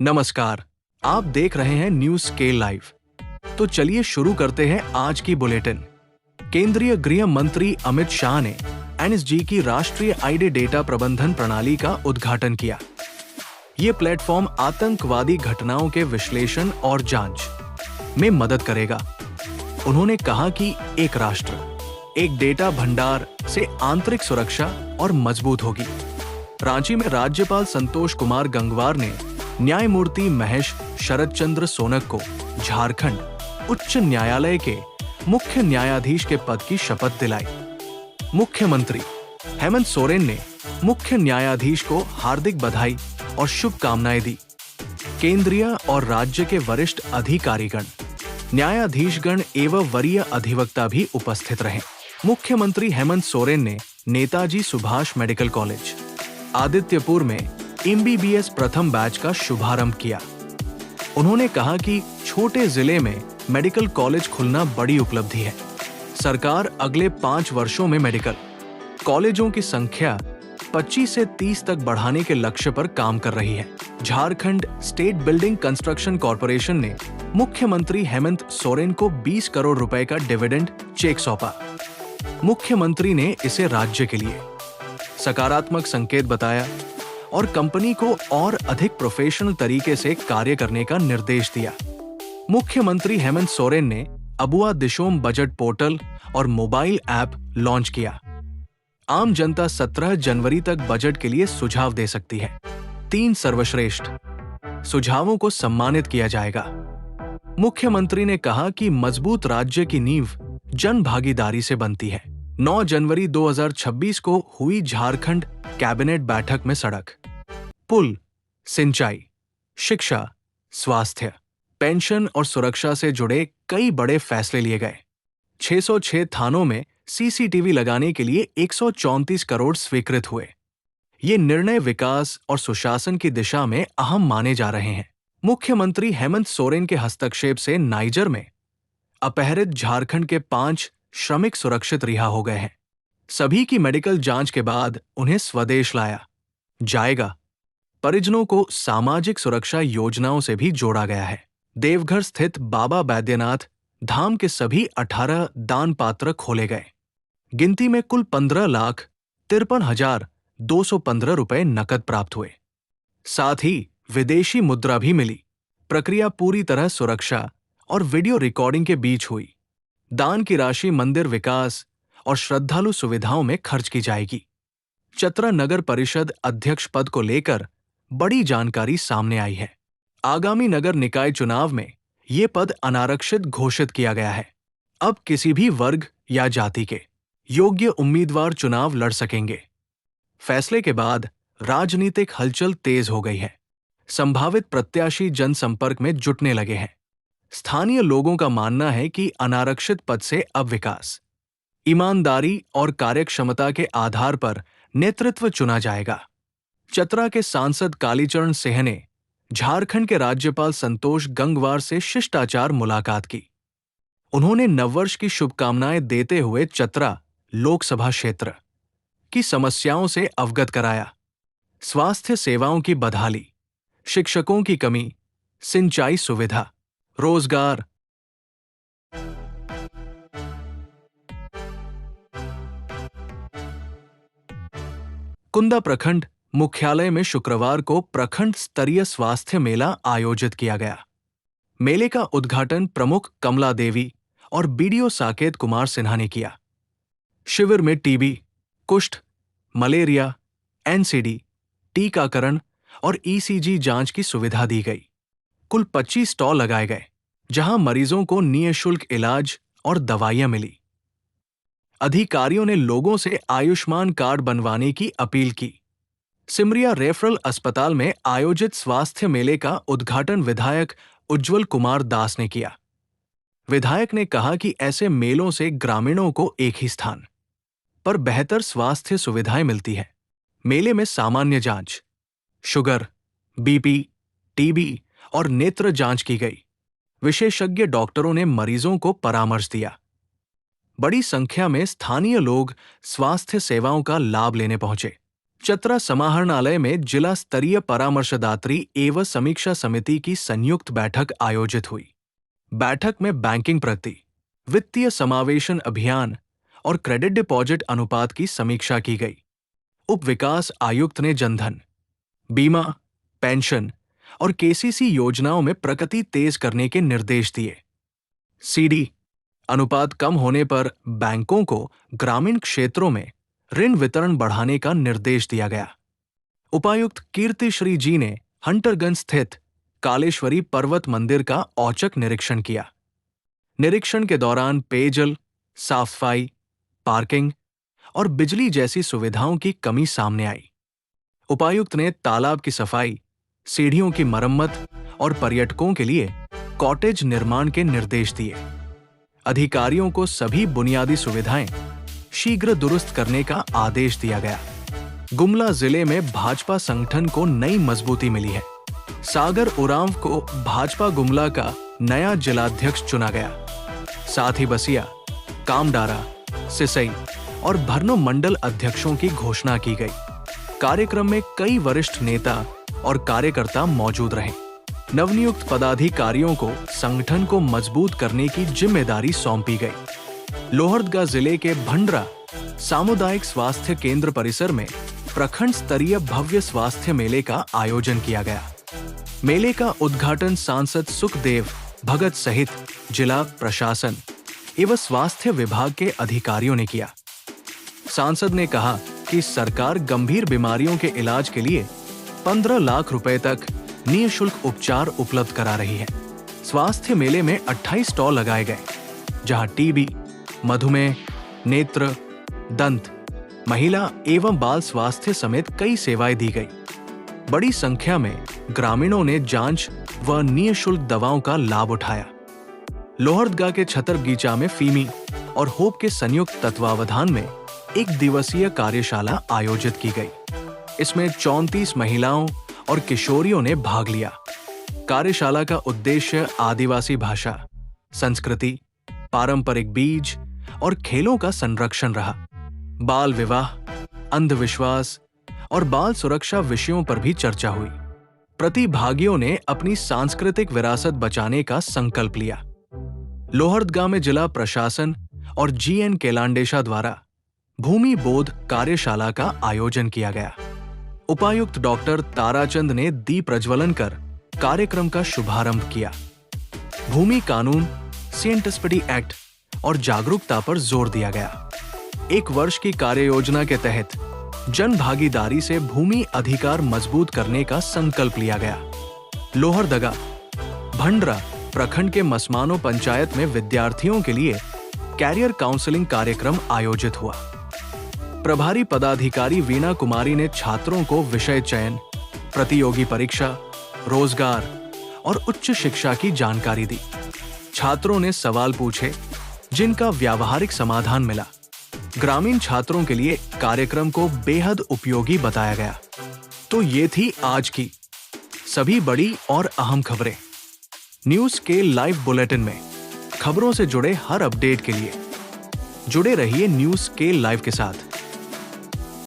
नमस्कार, आप देख रहे हैं न्यूज स्केल लाइव। तो चलिए शुरू करते हैं आज की बुलेटिन। केंद्रीय गृह मंत्री अमित शाह ने एनएसजी की राष्ट्रीय आईडी डेटा प्रबंधन प्रणाली का उद्घाटन किया। ये प्लेटफॉर्म आतंकवादी घटनाओं के विश्लेषण और जांच में मदद करेगा। उन्होंने कहा कि एक राष्ट्र, एक डेटा भंडार से आंतरिक सुरक्षा और मजबूत होगी। रांची में राज्यपाल संतोष कुमार गंगवार ने न्यायमूर्ति महेश शरद चंद्र सोनक को झारखंड उच्च न्यायालय के मुख्य न्यायाधीश के पद की शपथ दिलाई। मुख्यमंत्री हेमंत सोरेन ने मुख्य न्यायाधीश को हार्दिक बधाई और शुभकामनाएं दी। केंद्रीय और राज्य के वरिष्ठ अधिकारीगण, न्यायाधीशगण एवं वरीय अधिवक्ता भी उपस्थित रहे। मुख्यमंत्री हेमंत सोरेन ने नेताजी सुभाष मेडिकल कॉलेज आदित्यपुर में एमबीबीएस प्रथम बैच का शुभारंभ किया। उन्होंने कहा कि छोटे जिले में मेडिकल कॉलेज खुलना बड़ी उपलब्धि है। सरकार अगले 5 वर्षों में मेडिकल कॉलेजों की संख्या 25 से 30 तक बढ़ाने के लक्ष्य पर काम कर रही है। Jharkhand state building construction corporation ने मुख्यमंत्री हेमंत सोरेन को 20 करोड़ रुपए का डिविडेंड चेक सौंपा। मुख्यमंत्री ने इसे राज्य के लिए सकारात्मक संकेत बताया और कंपनी को और अधिक प्रोफेशनल तरीके से कार्य करने का निर्देश दिया। मुख्यमंत्री हेमंत सोरेन ने अबुआ दिशोम बजट पोर्टल और मोबाइल ऐप लॉन्च किया। आम जनता 17 जनवरी तक बजट के लिए सुझाव दे सकती है। 3 सर्वश्रेष्ठ सुझावों को सम्मानित किया जाएगा। मुख्यमंत्री ने कहा कि मजबूत राज्य की नींव जन भागीदारी से बनती है। 9 जनवरी 2026 को हुई झारखंड कैबिनेट बैठक में सड़क, पुल, सिंचाई, शिक्षा, स्वास्थ्य, पेंशन और सुरक्षा से जुड़े कई बड़े फैसले लिए गए। 606 थानों में सीसीटीवी लगाने के लिए 134 करोड़ स्वीकृत हुए। ये निर्णय विकास और सुशासन की दिशा में अहम माने जा रहे हैं। मुख्यमंत्री हेमंत सोरेन के हस्तक्षेप से नाइजर में अपहरित झारखंड के 5 श्रमिक सुरक्षित रिहा हो गए हैं। सभी की मेडिकल जांच के बाद उन्हें स्वदेश लाया जाएगा। परिजनों को सामाजिक सुरक्षा योजनाओं से भी जोड़ा गया है। देवघर स्थित बाबा बैद्यनाथ धाम के सभी 18 दान पात्र खोले गए। गिनती में कुल 15,53,215 रुपए नकद प्राप्त हुए। साथ ही विदेशी मुद्रा भी मिली। प्रक्रिया पूरी तरह सुरक्षा और वीडियो रिकॉर्डिंग के बीच हुई। दान की राशि मंदिर विकास और श्रद्धालु सुविधाओं में खर्च की जाएगी। चतरा नगर परिषद अध्यक्ष पद को लेकर बड़ी जानकारी सामने आई है। आगामी नगर निकाय चुनाव में ये पद अनारक्षित घोषित किया गया है। अब किसी भी वर्ग या जाति के योग्य उम्मीदवार चुनाव लड़ सकेंगे। फैसले के बाद राजनीतिक हलचल तेज हो गई है। संभावित प्रत्याशी जनसंपर्क में जुटने लगे हैं। स्थानीय लोगों का मानना है कि अनारक्षित पद से अब विकास, ईमानदारी और कार्यक्षमता के आधार पर नेतृत्व चुना जाएगा। चतरा के सांसद कालीचरण सिंह ने झारखंड के राज्यपाल संतोष गंगवार से शिष्टाचार मुलाकात की। उन्होंने नववर्ष की शुभकामनाएं देते हुए चतरा लोकसभा क्षेत्र की समस्याओं से अवगत कराया। स्वास्थ्य सेवाओं की बदहाली, शिक्षकों की कमी, सिंचाई सुविधा, रोजगार, कुंदा प्रखंड मुख्यालय में शुक्रवार को प्रखंड स्तरीय स्वास्थ्य मेला आयोजित किया गया। मेले का उद्घाटन प्रमुख कमला देवी और बीडीओ साकेत कुमार सिन्हा ने किया। शिविर में टीबी, कुष्ठ, मलेरिया, एनसीडी, टीकाकरण और ईसीजी जांच की सुविधा दी गई। कुल 25 स्टॉल लगाए गए, जहां मरीजों को निःशुल्क इलाज और दवाइयां मिली। अधिकारियों ने लोगों से आयुष्मान कार्ड बनवाने की अपील की। सिमरिया रेफरल अस्पताल में आयोजित स्वास्थ्य मेले का उद्घाटन विधायक उज्जवल कुमार दास ने किया। विधायक ने कहा कि ऐसे मेलों से ग्रामीणों को एक ही स्थान पर बेहतर स्वास्थ्य सुविधाएं मिलती है। मेले में सामान्य जांच, शुगर, बीपी, टीबी और नेत्र जांच की गई। विशेषज्ञ डॉक्टरों ने मरीजों को परामर्श दिया। बड़ी संख्या में स्थानीय लोग स्वास्थ्य सेवाओं का लाभ लेने पहुंचे। चतरा समाहरणालय में जिला स्तरीय परामर्शदात्री एवं समीक्षा समिति की संयुक्त बैठक आयोजित हुई। बैठक में बैंकिंग प्रगति, वित्तीय समावेशन अभियान और क्रेडिट डिपॉजिट अनुपात की समीक्षा की गई। उप विकास आयुक्त ने जनधन, बीमा, पेंशन और केसीसी योजनाओं में प्रगति तेज करने के निर्देश दिए। सीडी अनुपात कम होने पर बैंकों को ग्रामीण क्षेत्रों में ऋण वितरण बढ़ाने का निर्देश दिया गया। उपायुक्त कीर्ति श्री जी ने हंटरगंज स्थित कालेश्वरी पर्वत मंदिर का औचक निरीक्षण किया। निरीक्षण के दौरान पेयजल, साफ सफाई, पार्किंग और बिजली जैसी सुविधाओं की कमी सामने आई। उपायुक्त ने तालाब की सफाई, सीढ़ियों की मरम्मत और पर्यटकों के लिए कॉटेज निर्माण के निर्देश दिए। अधिकारियों को सभी बुनियादी सुविधाएं शीघ्र दुरुस्त करने का आदेश दिया गया। गुमला जिले में भाजपा संगठन को नई मजबूती मिली है। सागर उरांव को भाजपा गुमला का नया जिलाध्यक्ष चुना गया। साथ ही बसिया, कामडारा, सिसई और भरनो मंडल अध्यक्षों की घोषणा की गई। कार्यक्रम में कई वरिष्ठ नेता और कार्यकर्ता मौजूद रहे। नवनियुक्त पदाधिकारियों को संगठन को मजबूत करने की जिम्मेदारी सौंपी गई। लोहरदगा जिले के भंडरा सामुदायिक स्वास्थ्य केंद्र परिसर में प्रखंड स्तरीय भव्य स्वास्थ्य मेले का आयोजन किया गया। मेले का उद्घाटन सांसद सुखदेव भगत सहित जिला प्रशासन एवं स्वास्थ्य विभाग के अधिकारियों ने किया। सांसद ने कहा कि सरकार गंभीर बीमारियों के इलाज के लिए 15 लाख रुपए तक निःशुल्क उपचार उपलब्ध करा रही है। स्वास्थ्य मेले में 28 स्टॉल लगाए गए, जहां टीबी, मधुमेह, नेत्र, दंत, महिला एवं बाल स्वास्थ्य समेत कई सेवाएं दी गई। बड़ी संख्या में ग्रामीणों ने जांच व निःशुल्क दवाओं का लाभ उठाया। लोहरदगा के छतरगीचा में फीमी और होप के संयुक्त तत्वावधान में एक दिवसीय कार्यशाला आयोजित की गई। इसमें 34 महिलाओं और किशोरियों ने भाग लिया। कार्यशाला का उद्देश्य आदिवासी भाषा, संस्कृति, पारंपरिक बीज और खेलों का संरक्षण रहा। बाल विवाह, अंधविश्वास और बाल सुरक्षा विषयों पर भी चर्चा हुई। प्रतिभागियों ने अपनी सांस्कृतिक विरासत बचाने का संकल्प लिया। लोहरदगा में जिला प्रशासन और जीएन केलांडेशा द्वारा भूमि बोध कार्यशाला का आयोजन किया गया। उपायुक्त डॉक्टर ताराचंद ने दीप प्रज्वलन कर कार्यक्रम का शुभारंभ किया। भूमि कानून, सेंटस्पिटी एक्ट और जागरूकता पर जोर दिया गया। 1 वर्ष की कार्ययोजना के तहत जन भागीदारी से भूमि अधिकार मजबूत करने का संकल्प लिया गया। लोहरदगा, भंडरा प्रखंड के मसमानो पंचायत में विद्यार्थियों के लिए कैरियर काउंसलिंग कार्यक्रम आयोजित हुआ। प्रभारी पदाधिकारी वीणा कुमारी ने छात्रों को विषय चयन, प्रतियोगी परीक्षा, रोजगार और उच्च शिक्षा की जानकारी दी। छात्रों ने सवाल पूछे जिनका व्यावहारिक समाधान मिला। ग्रामीण छात्रों के लिए कार्यक्रम को बेहद उपयोगी बताया गया। तो ये थी आज की सभी बड़ी और अहम खबरें। न्यूज़ के लाइव बुलेटिन में खबरों से जुड़े हर अपडेट के लिए जुड़े रहिए न्यूज़ के लाइव के साथ।